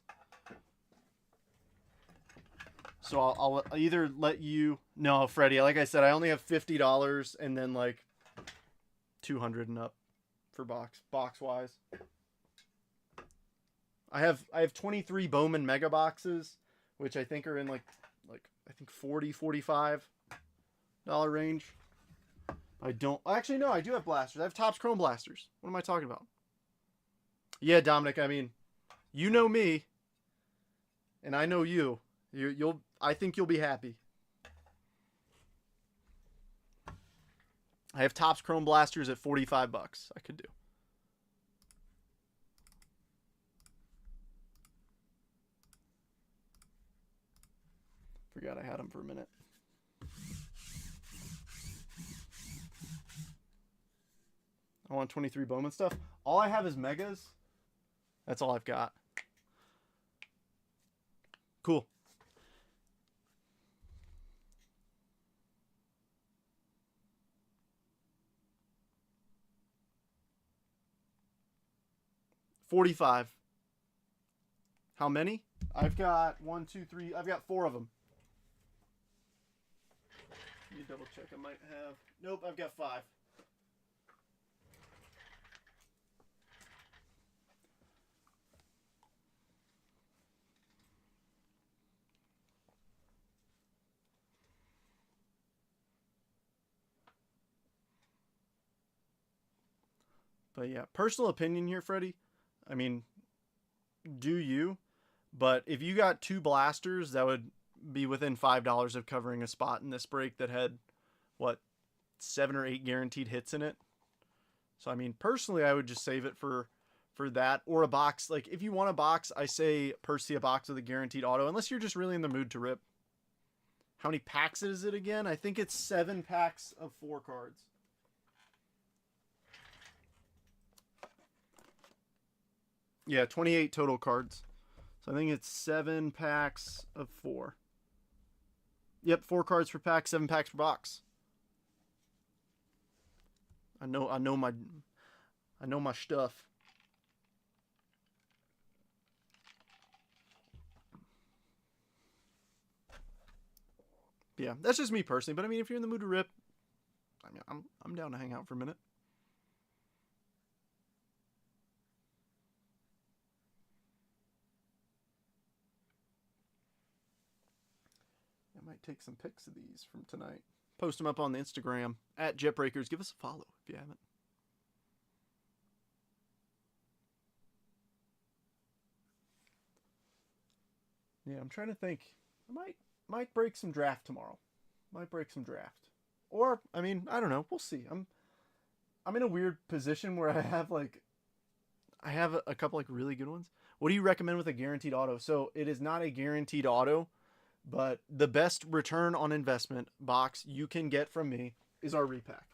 So I'll either let you... No, Freddie, like I said, I only have $50 and then like $200 and up for box-wise. I have 23 Bowman Mega Boxes, which I think are in like I think $40-$45 range. I don't actually no, I do have blasters. I have Topps Chrome blasters. What am I talking about? Yeah, Dominic, I mean, you know me and I know you. I think you'll be happy. I have Topps Chrome blasters at $45 I could do. Forgot I had them for a minute. I want 23 Bowman stuff. All I have is Megas. That's all I've got. Cool. $45. How many? I've got 1, 2, 3. I've got 4 of them. Let me double check. I might have. Nope, I've got 5. But yeah, personal opinion here, Freddie. I mean, do you? But if you got 2 blasters, that would be within $5 of covering a spot in this break that had, what, 7 or 8 guaranteed hits in it. So, I mean, personally, I would just save it for that. Or a box. Like, if you want a box, I say Percy a box with a guaranteed auto. Unless you're just really in the mood to rip. How many packs is it again? I think it's 7 packs of 4 cards. Yeah, 28 total cards. So I think it's 7 packs of 4. Yep, 4 cards per pack, 7 packs per box. I know my stuff. Yeah, that's just me personally. But I mean, if you're in the mood to rip, I mean, I'm down to hang out for a minute. I might take some pics of these from tonight. Post them up on the Instagram at JetBreakers. Give us a follow if you haven't. Yeah, I'm trying to think. I might break some draft tomorrow. Might break some draft. Or, I mean, I don't know. We'll see. I'm in a weird position where I have a couple like really good ones. What do you recommend with a guaranteed auto? So it is not a guaranteed auto, but the best return on investment box you can get from me is our repack.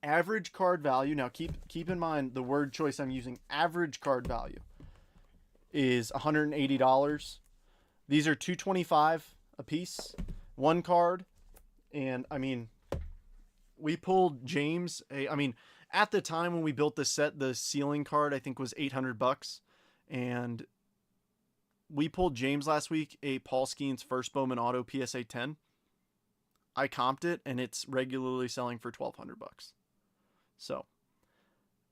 Average card value. Now keep in mind the word choice I'm using. Average card value is $180. These are $225 a piece, 1 card, and I mean, we pulled James. At the time when we built this set, the ceiling card I think was $800, and we pulled James last week, a Paul Skeens first Bowman Auto PSA 10. I comped it, and it's regularly selling for $1,200. So,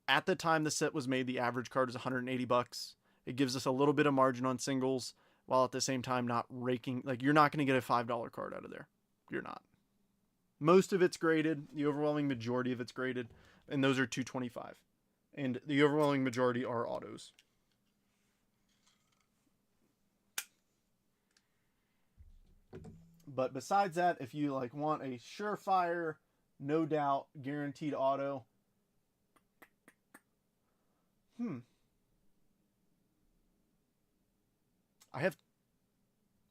at the time the set was made, the average card is $180. It gives us a little bit of margin on singles, while at the same time not raking. Like, you're not going to get a $5 card out of there. You're not. Most of it's graded. The overwhelming majority of it's graded, and those are $225. And the overwhelming majority are autos. But besides that, if you like want a surefire, no doubt, guaranteed auto, I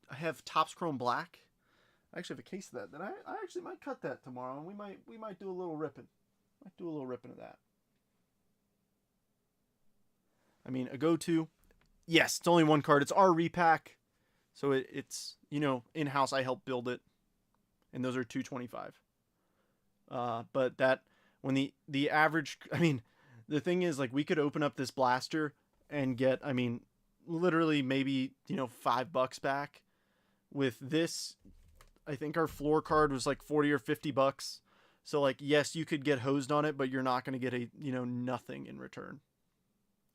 have Topps Chrome Black. I actually have a case of that I actually might cut that tomorrow, and we might do a little ripping. Might do a little ripping of that. I mean, a go-to. Yes, it's only 1 card. It's our repack. So it's, in-house I helped build it. And those are $225. But that, when the average, the thing is, like, we could open up this blaster and get, literally maybe, $5 back. With this, I think our floor card was like $40 or $50. So, like, yes, you could get hosed on it, but you're not going to get nothing in return.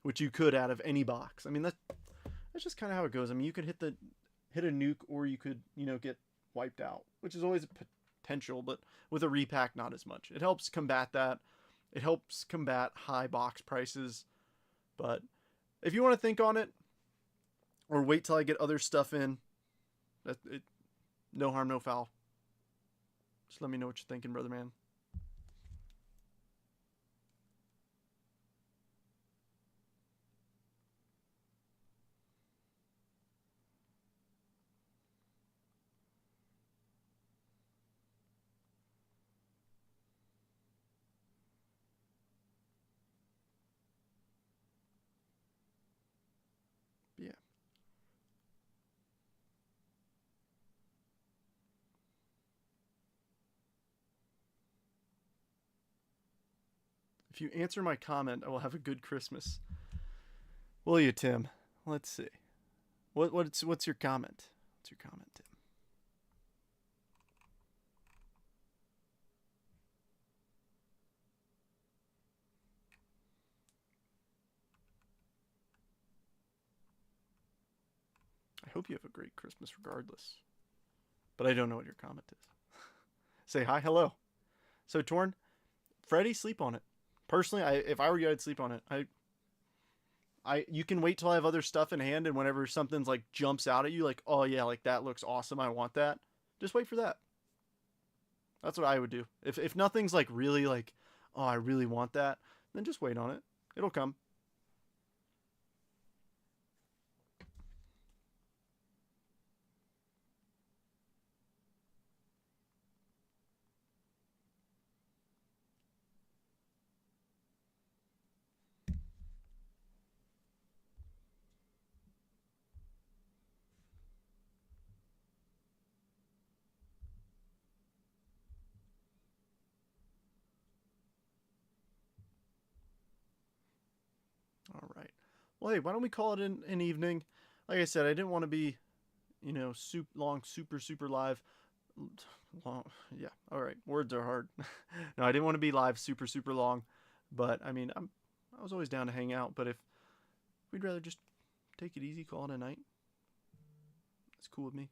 Which you could out of any box. that's just kind of how it goes. I mean, you could hit a nuke, or you could, get wiped out, which is always a potential, but with a repack, not as much. It helps combat that. It helps combat high box prices. But if you want to think on it, or wait till I get other stuff in, no harm, no foul. Just let me know what you're thinking, brother man. Yeah. If you answer my comment, I will have a good Christmas. Will you, Tim? Let's see. What's your comment? What's your comment, Tim? I hope you have a great Christmas regardless. But I don't know what your comment is. Say hi, hello. So Torn, Freddy, sleep on it. Personally, if I were you, I'd sleep on it. You can wait till I have other stuff in hand, and whenever something's like jumps out at you, like, oh yeah, like that looks awesome, I want that. Just wait for that. That's what I would do. If nothing's like really like, oh, I really want that, then just wait on it. It'll come. All right. Well, hey, why don't we call it an evening? Like I said, I didn't want to be, super live. Long, yeah. All right. Words are hard. No, I didn't want to be live super long, but I mean, I was always down to hang out. But if we'd rather just take it easy, call it a night, it's cool with me.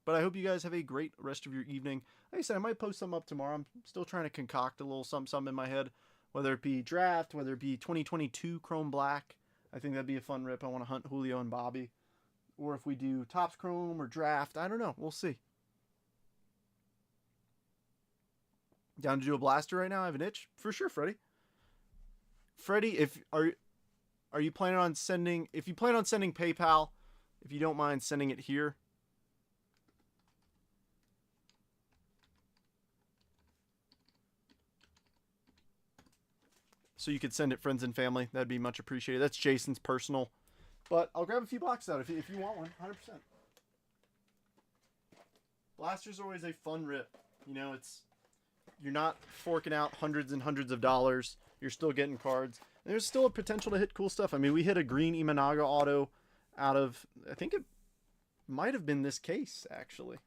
But I hope you guys have a great rest of your evening. Like I said, I might post some up tomorrow. I'm still trying to concoct a little something in my head, whether it be draft, whether it be 2022 Chrome Black. I think that'd be a fun rip. I want to hunt Julio and Bobby. Or if we do Topps Chrome or draft, I don't know. We'll see. Down to do a blaster right now? I have an itch? For sure, Freddie. Freddie, if are you planning on sending, if you plan on sending PayPal, if you don't mind sending it here, so you could send it friends and family. That'd be much appreciated. That's Jason's personal. But I'll grab a few boxes out if you want one, 100%. Blaster's always a fun rip. You're not forking out hundreds and hundreds of dollars. You're still getting cards. And there's still a potential to hit cool stuff. I mean, we hit a green Imanaga auto out of, I think it might have been this case, actually.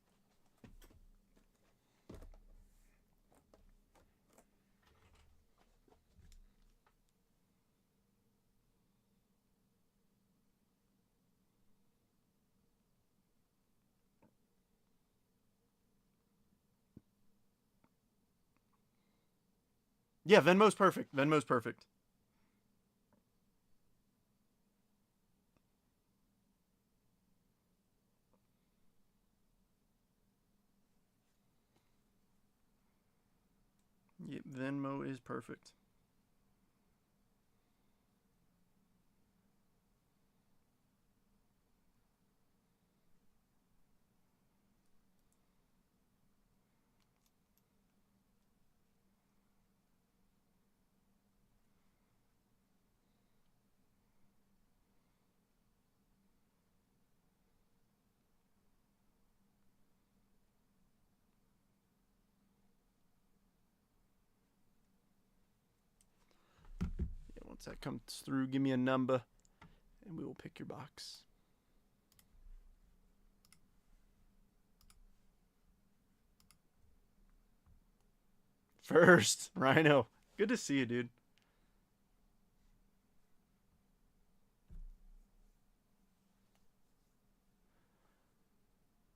Yeah, Venmo's perfect. Venmo's perfect. Yeah, Venmo is perfect. Yeah, once that comes through, give me a number, and we will pick your box. First, Rhino. Good to see you, dude.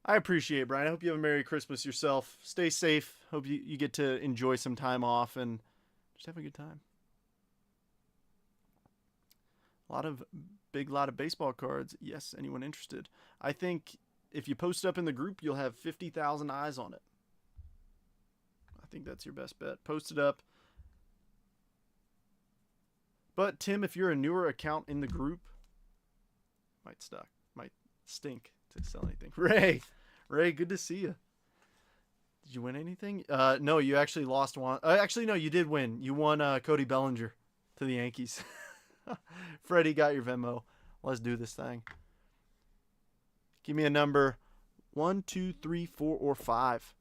I appreciate it, Brian. I hope you have a Merry Christmas yourself. Stay safe. Hope you get to enjoy some time off and just have a good time. Lot of baseball cards. Yes, anyone interested? I think if you post it up in the group, you'll have 50,000 eyes on it. I think that's your best bet. Post it up. But Tim, if you're a newer account in the group, might stink to sell anything. Ray, good to see you. Did you win anything? No, you actually lost one. Actually, no, you did win. You won Cody Bellinger to the Yankees. Freddie got your Venmo. Let's do this thing. Give me a number. 1, 2, 3, 4, or 5.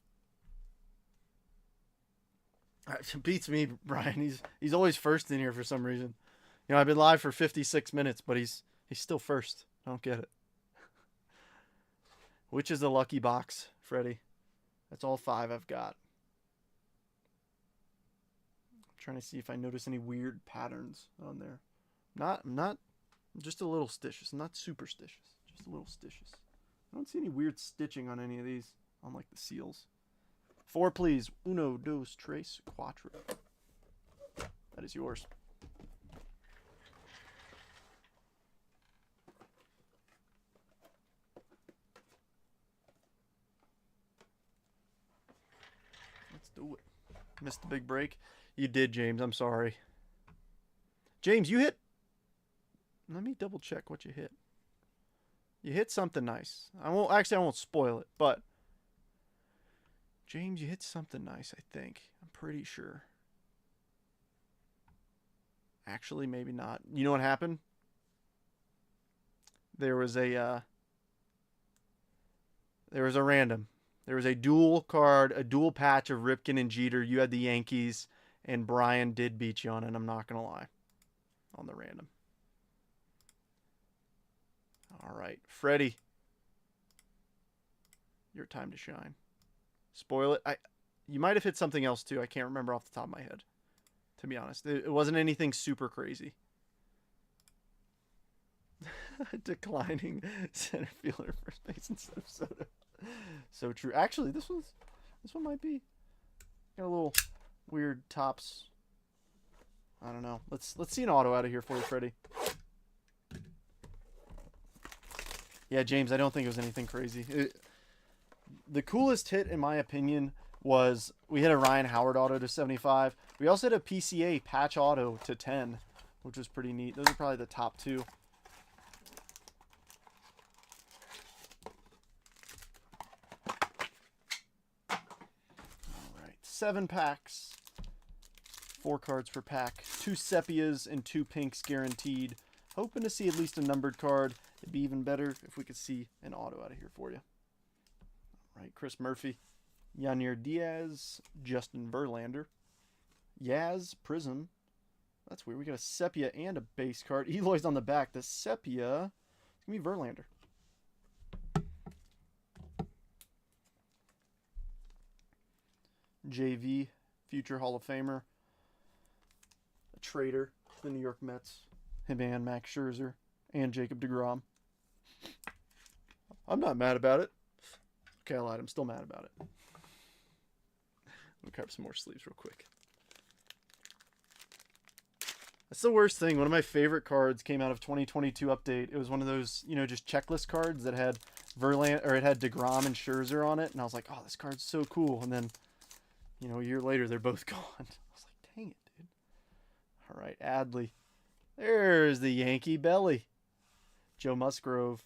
Beats me, Brian. He's always first in here for some reason. You know, I've been live for 56 minutes, but he's still first. I don't get it. Which is the lucky box, Freddie? That's all 5 I've got. I'm trying to see if I notice any weird patterns on there. Not just a little stitious. Not superstitious. Just a little stitious. I don't see any weird stitching on any of these, unlike the seals. 4, please. 1, 2, 3, 4. That is yours. Let's do it. Missed the big break. You did, James. I'm sorry. James, you hit... Let me double check what you hit. You hit something nice. I won't spoil it, but... James, you hit something nice, I think. I'm pretty sure. Actually, maybe not. You know what happened? There was a random. There was a dual card, a dual patch of Ripken and Jeter. You had the Yankees, and Brian did beat you on it, I'm not going to lie. On the random. All right. Freddie. Your time to shine. Spoil it. You might have hit something else too. I can't remember off the top of my head. To be honest. It wasn't anything super crazy. Declining center fielder, first base instead of Soto. So true. Actually, this one might be got a little weird tops. I don't know. Let's see an auto out of here for you, Freddie. Yeah, James, I don't think it was anything crazy. The coolest hit, in my opinion, was we hit a Ryan Howard auto to 75. We also hit a PCA patch auto to 10, which was pretty neat. Those are probably the top 2. All right, 7 packs. 4 cards per pack. 2 sepias and 2 pinks guaranteed. Hoping to see at least a numbered card. It'd be even better if we could see an auto out of here for you. All right, Chris Murphy, Yanir Diaz, Justin Verlander, Yaz Prism. That's weird. We got a sepia and a base card. Eloy's on the back. The sepia, it's going to be Verlander. JV, future Hall of Famer. A trader to the New York Mets. Him and Max Scherzer and Jacob deGrom. I'm not mad about it. Okay, I lied. I'm still mad about it. Let me grab some more sleeves real quick. That's the worst thing. One of my favorite cards came out of 2022 update. It was one of those, just checklist cards that had it had deGrom and Scherzer on it, and I was like, oh, this card's so cool. And then, a year later, they're both gone. I was like, dang it, dude. All right, Adley. There's the Yankee belly. Joe Musgrove.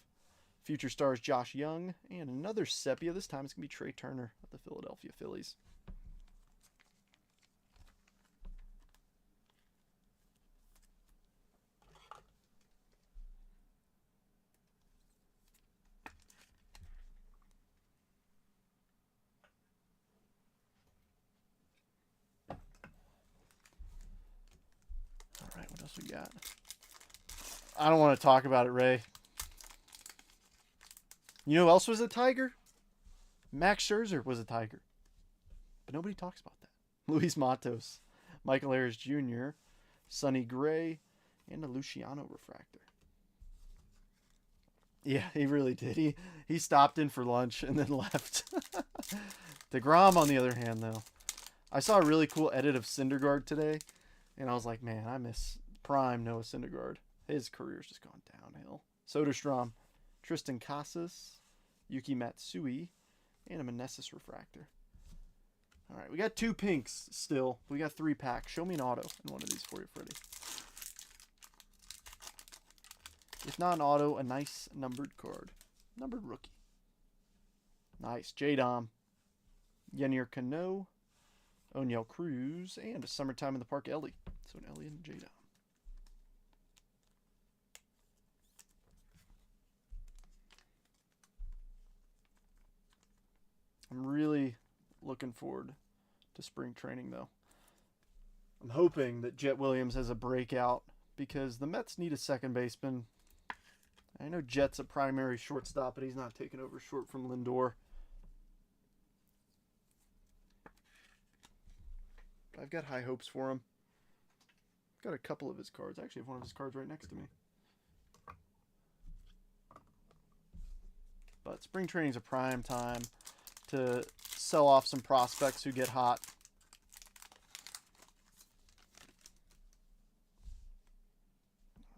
Future stars Josh Young. And another sepia. This time it's going to be Trey Turner of the Philadelphia Phillies. All right, what else we got? I don't want to talk about it, Ray. You know who else was a Tiger? Max Scherzer was a Tiger. But nobody talks about that. Luis Matos, Michael Harris Jr., Sonny Gray, and a Luciano refractor. Yeah, he really did. He stopped in for lunch and then left. DeGrom, on the other hand, though, I saw a really cool edit of Syndergaard today, and I was like, man, I miss prime Noah Syndergaard. His career's just gone downhill. Soderstrom, Tristan Casas, Yuki Matsui, and a Meneses refractor. All right, we got 2 pinks still. We got 3 packs. Show me an auto in one of these for you, Freddie. If not an auto, a nice numbered card. Numbered rookie. Nice. J-Dom. Yennier Cano. Oniel Cruz. And a Summertime in the Park Ellie. So an Ellie and a J-Dom. I'm really looking forward to spring training, though. I'm hoping that Jet Williams has a breakout because the Mets need a second baseman. I know Jet's a primary shortstop, but he's not taking over short from Lindor. I've got high hopes for him. I've got a couple of his cards. I actually have one of his cards right next to me. But spring training's a prime time to sell off some prospects who get hot.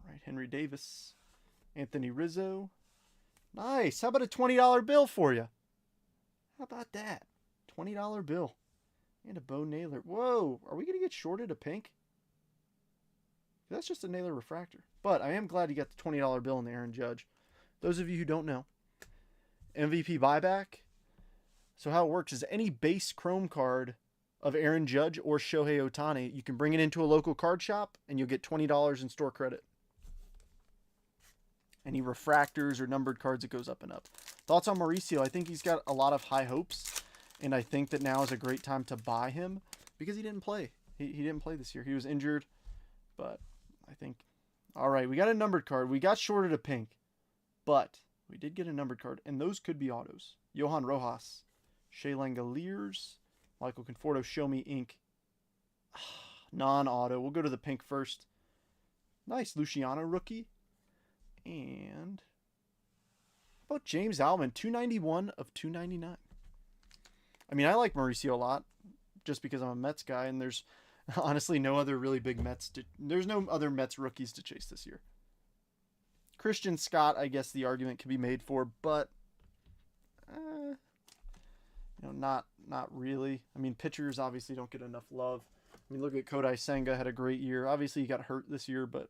All right, Henry Davis. Anthony Rizzo. Nice. How about a $20 bill for you? How about that? $20 bill. And a Bo Naylor. Whoa. Are we going to get shorted a pink? That's just a Naylor refractor. But I am glad you got the $20 bill in the Aaron Judge. Those of you who don't know, MVP buyback. So how it works is any base chrome card of Aaron Judge or Shohei Ohtani, you can bring it into a local card shop and you'll get $20 in store credit. Any refractors or numbered cards, it goes up and up. Thoughts on Mauricio? I think he's got a lot of high hopes, and I think that now is a great time to buy him because he didn't play. He didn't play this year. He was injured, but I think... All right, we got a numbered card. We got shorted a pink, but we did get a numbered card, and those could be autos. Johan Rojas, Shea Langoliers, Michael Conforto, Show Me Ink. Non-auto. We'll go to the pink first. Nice Luciano rookie. And how about James Outman, 291 of 299. I mean, I like Mauricio a lot just because I'm a Mets guy, and there's honestly no other really big Mets. There's no other Mets rookies to chase this year. Christian Scott, I guess the argument can be made for, but not really. I mean, pitchers obviously don't get enough love. I mean, look at Kodai Senga, had a great year. Obviously, he got hurt this year, but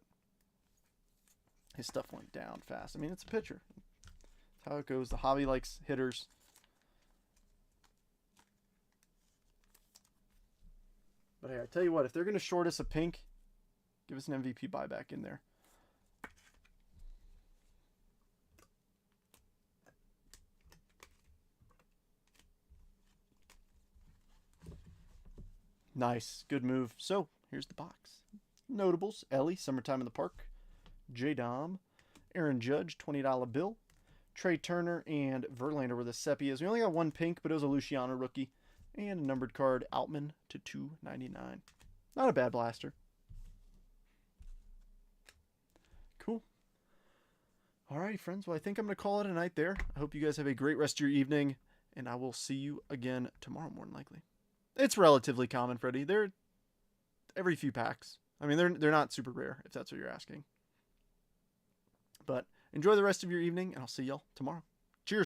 his stuff went down fast. I mean, it's a pitcher. That's how it goes. The hobby likes hitters. But hey, I tell you what, if they're going to short us a pink, give us an MVP buyback in there. Nice. Good move. So, here's the box. Notables. Ellie, Summertime in the Park. J-Dom. Aaron Judge, $20 bill. Trey Turner and Verlander were the sepias. We only got 1 pink, but it was a Luciano rookie. And a numbered card, Outman to $2.99. Not a bad blaster. Cool. Alrighty, friends. Well, I think I'm going to call it a night there. I hope you guys have a great rest of your evening, and I will see you again tomorrow, more than likely. It's relatively common, Freddie. They're every few packs. I mean, they're not super rare, if that's what you're asking. But enjoy the rest of your evening, and I'll see y'all tomorrow.